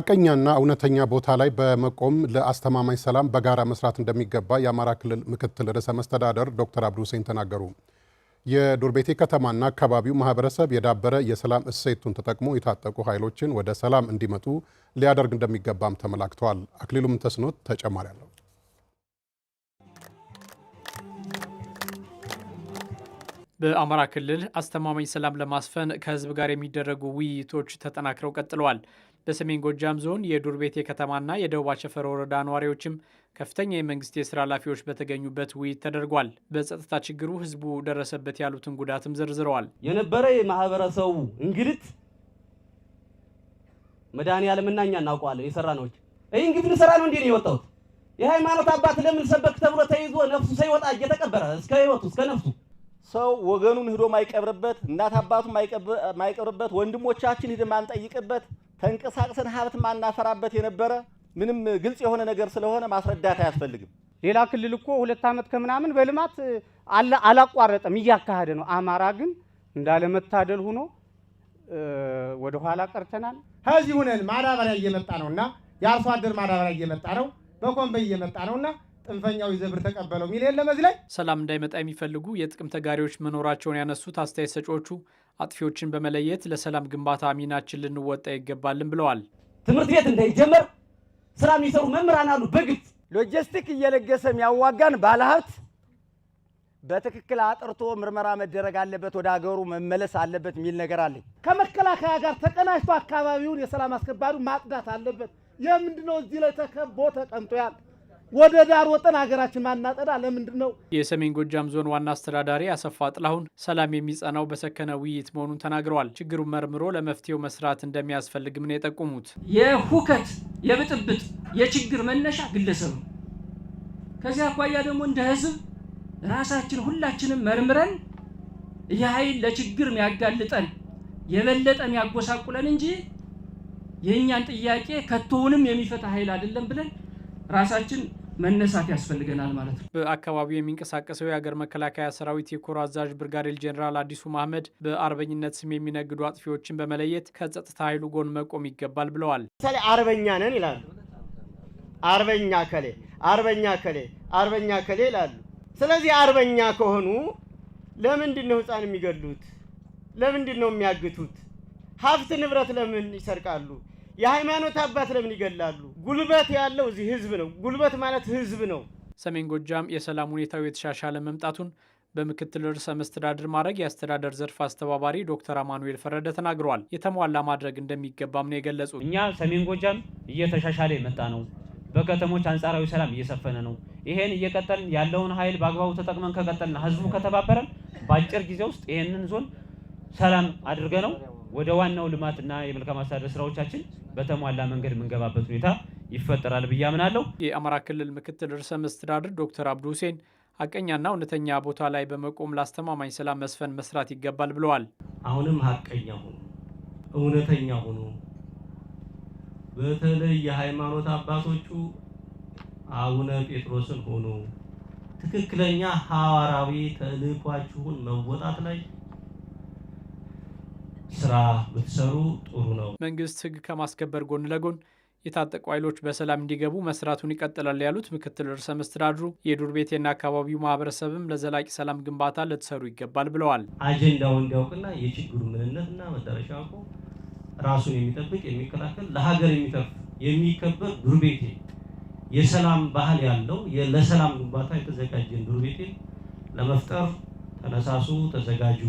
ሐቀኛና እውነተኛ ቦታ ላይ በመቆም ለአስተማማኝ ሰላም በጋራ መስራት እንደሚገባ የአማራ ክልል ምክትል ርዕሰ መስተዳደር ዶክተር አብዱ ሁሴን ተናገሩ። የዱርቤቴ ከተማና አካባቢው ማህበረሰብ የዳበረ የሰላም እሴቱን ተጠቅሞ የታጠቁ ኃይሎችን ወደ ሰላም እንዲመጡ ሊያደርግ እንደሚገባም ተመላክተዋል። አክሊሉም ተስኖት ተጨማሪ አለው። በአማራ ክልል አስተማማኝ ሰላም ለማስፈን ከህዝብ ጋር የሚደረጉ ውይይቶች ተጠናክረው ቀጥለዋል። በሰሜን ጎጃም ዞን የዱርቤቴ ከተማና የደቡብ አቸፈር ወረዳ ነዋሪዎችም ከፍተኛ የመንግስት የስራ ኃላፊዎች በተገኙበት ውይይት ተደርጓል። በጸጥታ ችግሩ ህዝቡ ደረሰበት ያሉትን ጉዳትም ዘርዝረዋል። የነበረ የማህበረሰቡ እንግልት መድኃኔዓለምና እኛ እናውቀዋለን። የሰራነው ይህ እንግዲህ ልሰራ ነው እንዴ ነው የወጣሁት። የሃይማኖት አባት ለምን ሰበክ ተብሎ ተይዞ ነፍሱ ሳይወጣ እየተቀበረ እስከ ህይወቱ እስከ ነፍሱ ሰው ወገኑን ሄዶ ማይቀብርበት እናት አባቱ ማይቀብርበት ወንድሞቻችን ሄደን ማንጠይቅበት ተንቀሳቅሰን ሀብት ማናፈራበት የነበረ ምንም ግልጽ የሆነ ነገር ስለሆነ ማስረዳት አያስፈልግም። ሌላ ክልል እኮ 2 ዓመት ከምናምን በልማት አላቋረጠም እያካሄደ ነው። አማራ ግን እንዳለመታደል ሆኖ ወደ ኋላ ቀርተናል። ከዚህ ሆነን ማዳበሪያ እየመጣ ነውና የአርሶ አደር ማዳበሪያ እየመጣ ነው፣ በኮምበይ እየመጣ ነውና ጥንፈኛው ይዘብር ተቀበለው ሚል የለም። እዚህ ላይ ሰላም እንዳይመጣ የሚፈልጉ የጥቅም ተጋሪዎች መኖራቸውን ያነሱት አስተያየት ሰጪዎቹ አጥፊዎችን በመለየት ለሰላም ግንባታ ሚናችን ልንወጣ ይገባልን ብለዋል። ትምህርት ቤት እንዳይጀመር ስራ የሚሰሩ መምህራን አሉ። በግልጽ ሎጂስቲክ እየለገሰ የሚያዋጋን ባለሀብት በትክክል አጥርቶ ምርመራ መደረግ አለበት፣ ወደ ሀገሩ መመለስ አለበት የሚል ነገር አለ። ከመከላከያ ጋር ተቀናጅቶ አካባቢውን የሰላም አስከባሪው ማጽዳት አለበት። የምንድነው እዚህ ላይ ተከቦ ተቀምጦ ያል ወደ ዳር ወጠን ሀገራችን ማናጠዳ ለምንድነው? የሰሜን ጎጃም ዞን ዋና አስተዳዳሪ አሰፋ ጥላሁን ሰላም የሚጸናው በሰከነ ውይይት መሆኑን ተናግረዋል። ችግሩን መርምሮ ለመፍትሄው መስራት እንደሚያስፈልግም ነው የጠቆሙት። የሁከት የብጥብጥ የችግር መነሻ ግለሰብ ነው። ከዚህ አኳያ ደግሞ እንደ ህዝብ ራሳችን ሁላችንም መርምረን የኃይል ለችግር የሚያጋልጠን የበለጠ የሚያጎሳቁለን እንጂ የእኛን ጥያቄ ከቶውንም የሚፈታ ኃይል አይደለም ብለን ራሳችን መነሳት ያስፈልገናል ማለት ነው። በአካባቢው የሚንቀሳቀሰው የሀገር መከላከያ ሰራዊት የኮር አዛዥ ብርጋዴር ጄኔራል አዲሱ መሐመድ በአርበኝነት ስም የሚነግዱ አጥፊዎችን በመለየት ከጸጥታ ኃይሉ ጎን መቆም ይገባል ብለዋል። ለምሳሌ አርበኛ ነን ይላሉ። አርበኛ ከሌ ይላሉ። ስለዚህ አርበኛ ከሆኑ ለምንድን ነው ህፃን የሚገሉት? ለምንድን ነው የሚያግቱት? ሀብት ንብረት ለምን ይሰርቃሉ? የሃይማኖት አባት ለምን ይገላሉ? ጉልበት ያለው እዚህ ህዝብ ነው። ጉልበት ማለት ህዝብ ነው። ሰሜን ጎጃም የሰላም ሁኔታው የተሻሻለ መምጣቱን በምክትል ርዕሰ መስተዳድር ማዕረግ የአስተዳደር ዘርፍ አስተባባሪ ዶክተር አማኑኤል ፈረደ ተናግረዋል። የተሟላ ማድረግ እንደሚገባም ነው የገለጹት። እኛ ሰሜን ጎጃም እየተሻሻለ የመጣ ነው። በከተሞች አንጻራዊ ሰላም እየሰፈነ ነው። ይሄን እየቀጠልን ያለውን ኃይል በአግባቡ ተጠቅመን ከቀጠልና ህዝቡ ከተባበረን በአጭር ጊዜ ውስጥ ይሄንን ዞን ሰላም አድርገ ነው ወደ ዋናው ልማትና የመልካም አስተዳደር ስራዎቻችን በተሟላ መንገድ የምንገባበት ሁኔታ ይፈጠራል ብዬ አምናለሁ። የአማራ ክልል ምክትል ርዕሰ መስተዳድር ዶክተር አብዱ ሁሴን ሐቀኛና እውነተኛ ቦታ ላይ በመቆም ለአስተማማኝ ሰላም መስፈን መስራት ይገባል ብለዋል። አሁንም ሐቀኛ ሁኑ፣ እውነተኛ ሁኑ። በተለይ የሃይማኖት አባቶቹ አቡነ ጴጥሮስን ሁኑ። ትክክለኛ ሐዋርያዊ ተልዕኳችሁን መወጣት ላይ ስራ ብትሰሩ ጥሩ ነው። መንግስት ህግ ከማስከበር ጎን ለጎን የታጠቁ ኃይሎች በሰላም እንዲገቡ መስራቱን ይቀጥላል ያሉት ምክትል ርዕሰ መስተዳድሩ የዱርቤቴና አካባቢው ማህበረሰብም ለዘላቂ ሰላም ግንባታ ልትሰሩ ይገባል ብለዋል። አጀንዳው እንዲያውቅና የችግሩ ምንነትና መዳረሻ አውቆ ራሱን የሚጠብቅ የሚከላከል ለሀገር የሚተርፍ የሚከበር ዱርቤቴ የሰላም ባህል ያለው ለሰላም ግንባታ የተዘጋጀን ዱርቤቴ ለመፍጠር ተነሳሱ፣ ተዘጋጁ